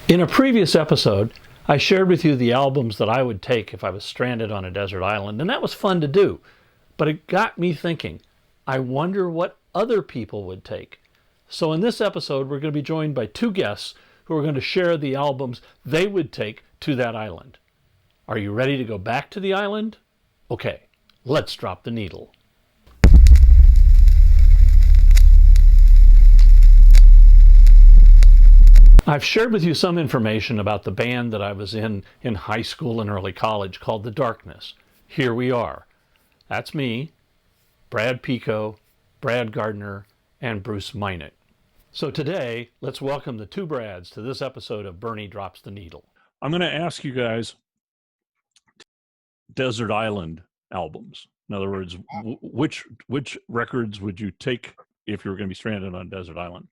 In a previous episode, I shared with you the albums that I would take if I was stranded on a desert island, and that was fun to do. But it got me thinking, I wonder what other people would take. So in this episode, we're going to be joined by two guests who are going to share the albums they would take to that island. Are you ready to go back to the island? Okay, let's drop the needle. I've shared with you some information about the band that I was in high school and early college called The Darkness. Here we are. That's me, Brad Pico, Brad Gardner, and Bruce Minot. So today, let's welcome the two Brads to this episode of Bernie Drops the Needle. I'm going to ask you guys desert island albums. In other words, which records would you take if you were going to be stranded on a desert island?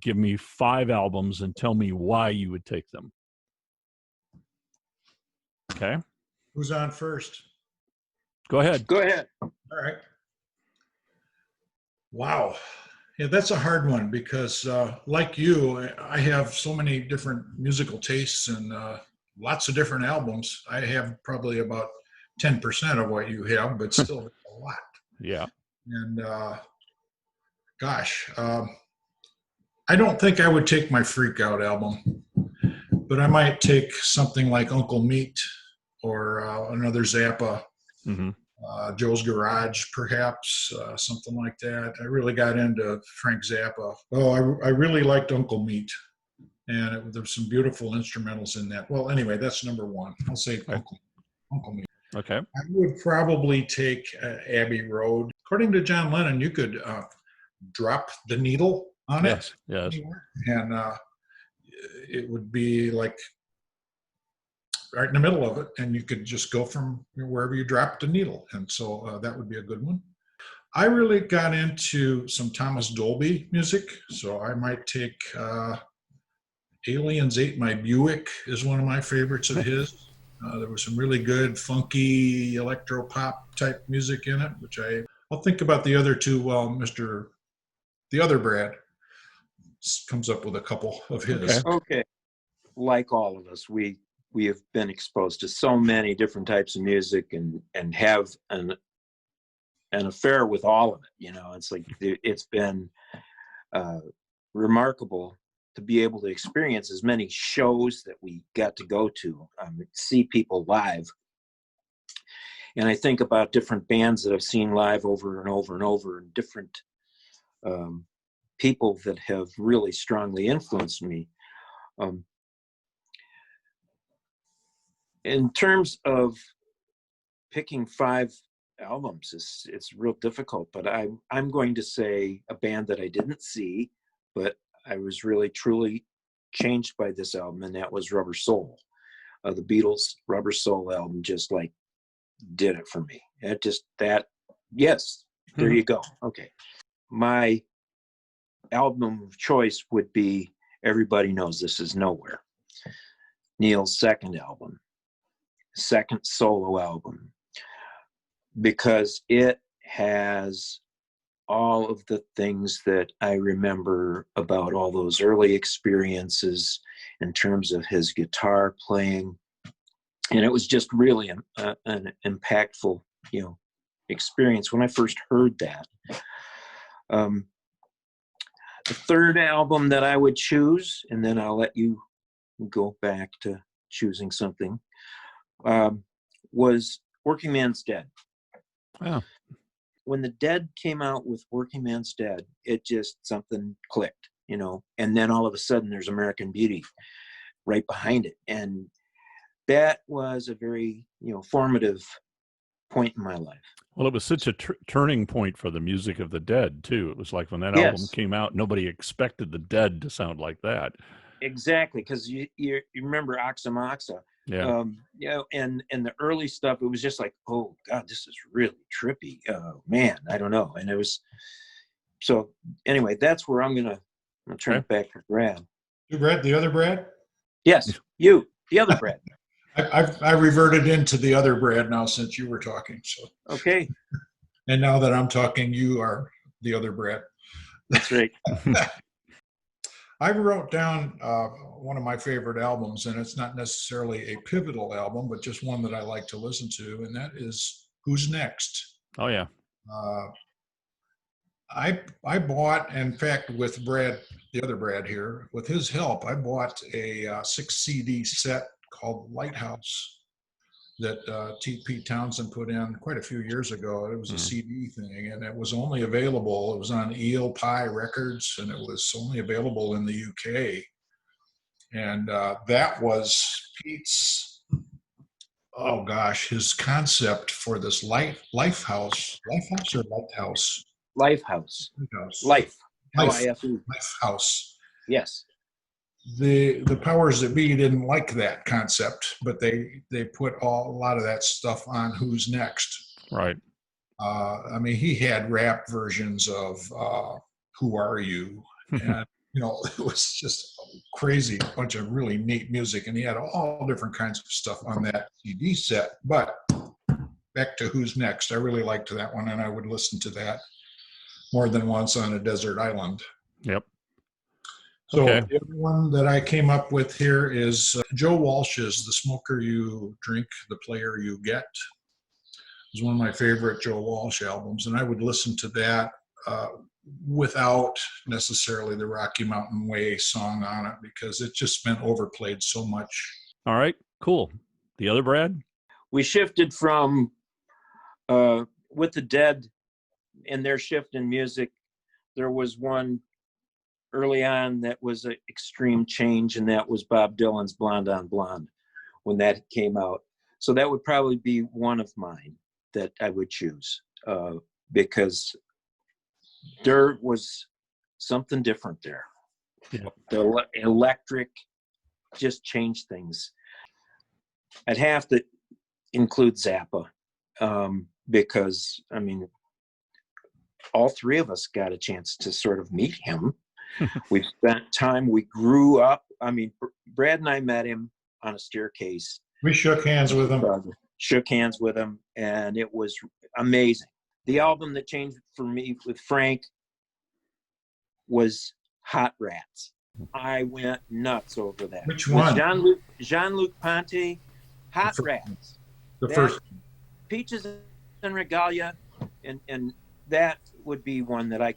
Give me 5 albums and tell me why you would take them. Okay. Who's on first? Go ahead. Go ahead. All right. Wow. Yeah, that's a hard one because like you, I have so many different musical tastes and lots of different albums. I have probably about 10% of what you have, but still a lot. Yeah. And I don't think I would take my Freak Out album, but I might take something like Uncle Meat or another Zappa, Joe's Garage, perhaps, something like that. I really got into Frank Zappa. Oh, I really liked Uncle Meat, and there's some beautiful instrumentals in that. Well, anyway, that's number one. I'll say Uncle Meat. Okay. I would probably take Abbey Road. According to John Lennon, you could drop the needle on it. Yes. And it would be like right in the middle of it, and you could just go from wherever you dropped the needle. And so that would be a good one. I really got into some Thomas Dolby music, so I might take Aliens Ate My Buick is one of my favorites of his. There was some really good funky electro pop type music in it, which I'll think about the other two while the other Brad comes up with a couple of his. Okay. Like all of us, we have been exposed to so many different types of music and have an affair with all of it. You know, it's like it's been remarkable to be able to experience as many shows that we got to go to, see people live. And I think about different bands that I've seen live over and over and over, and different people that have really strongly influenced me. In terms of picking 5 albums, it's real difficult, but I'm going to say a band that I didn't see, but I was really truly changed by this album, and that was Rubber Soul. The Beatles' Rubber Soul album just like did it for me. Yes, there you go. Okay. My album of choice would be Everybody Knows This Is Nowhere, Neil's second album, second solo album, because it has all of the things that I remember about all those early experiences in terms of his guitar playing. And it was just really an impactful, experience when I first heard that. The third album that I would choose, and then I'll let you go back to choosing something, was Working Man's Dead. Wow. When the Dead came out with Working Man's Dead, it just something clicked, and then all of a sudden there's American Beauty right behind it. And that was a very, formative point in my life. Well, it was such a turning point for the music of the Dead, too. It was like when that album came out, nobody expected the Dead to sound like that. Exactly, because you remember Oxa Moxa. Yeah. And the early stuff, it was just like, oh God, this is really trippy. Oh man, I don't know. And it was, so anyway, that's where I'm gonna turn it back to Brad. You, Brad, the other Brad? Yes, you, the other Brad. I reverted into the other Brad now since you were talking. So okay. And now that I'm talking, you are the other Brad. That's right. I wrote down one of my favorite albums, and it's not necessarily a pivotal album, but just one that I like to listen to, and that is Who's Next? Oh, yeah. Uh, I bought, in fact, with Brad, the other Brad here, with his help, I bought a 6 CD set called Lighthouse that T.P. Townsend put in quite a few years ago. It was a CD thing, and it was only available. It was on Eel Pie Records, and it was only available in the UK. And that was Pete's, oh gosh, his concept for this Lifehouse or Lighthouse? Lifehouse. Lighthouse. Life. Lifehouse. Yes. The powers that be didn't like that concept, but they put a lot of that stuff on Who's Next. Right. I mean, he had rap versions of Who Are You? And, you know, it was just crazy, a bunch of really neat music. And he had all different kinds of stuff on that CD set. But back to Who's Next, I really liked that one, and I would listen to that more than once on a desert island. Yep. So Okay. the other one that I came up with here is Joe Walsh's The Smoker You Drink, The Player You Get. It was one of my favorite Joe Walsh albums, and I would listen to that without necessarily the Rocky Mountain Way song on it because it just been overplayed so much. All right, cool. The other Brad? We shifted from with the Dead and their shift in music. There was one early on that was an extreme change, and that was Bob Dylan's Blonde on Blonde when that came out. So that would probably be one of mine that I would choose because there was something different there. Yep. The electric just changed things. I'd have to include Zappa because, I mean, all three of us got a chance to sort of meet him. We spent time, we grew up. I mean, Brad and I met him on a staircase. We shook hands with him. And it was amazing. The album that changed for me with Frank was Hot Rats. I went nuts over that. Which one? Jean-Luc Ponty, Hot Rats. The first. Peaches and Regalia, and that would be one that I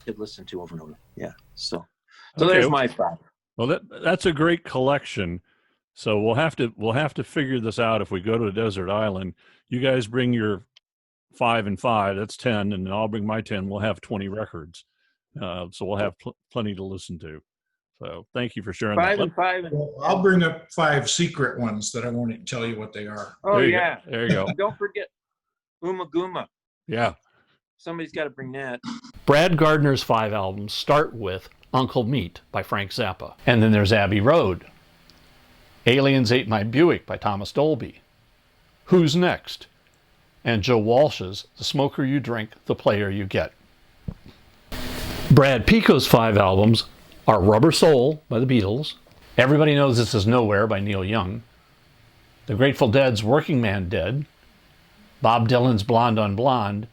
could listen to over and over. Yeah. So Okay. There's my five. Well, that's a great collection. So we'll have to figure this out if we go to a desert island. You guys bring your 5 and 5. That's 10, and I'll bring my 10. We'll have 20 records. So we'll have plenty to listen to. So thank you for sharing Five that. and five. And Well, I'll bring up 5 secret ones that I won't even tell you what they are. oh There you yeah. go. There you go. Don't forget Guma. Yeah. Somebody's got to bring that. Brad Gardner's 5 albums start with Uncle Meat by Frank Zappa. And then there's Abbey Road. Aliens Ate My Buick by Thomas Dolby. Who's Next? And Joe Walsh's The Smoker You Drink, The Player You Get. Brad Pico's 5 albums are Rubber Soul by the Beatles, Everybody Knows This Is Nowhere by Neil Young, The Grateful Dead's Working Man Dead, Bob Dylan's Blonde on Blonde,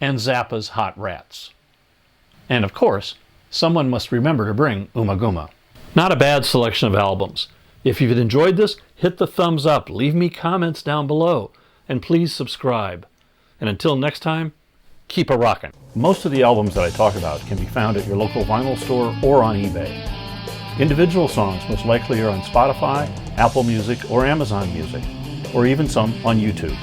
and Zappa's Hot Rats. And of course, someone must remember to bring Guma. Not a bad selection of albums. If you've enjoyed this, hit the thumbs up, leave me comments down below, and please subscribe. And until next time, keep a rockin'. Most of the albums that I talk about can be found at your local vinyl store or on eBay. Individual songs most likely are on Spotify, Apple Music, or Amazon Music, or even some on YouTube.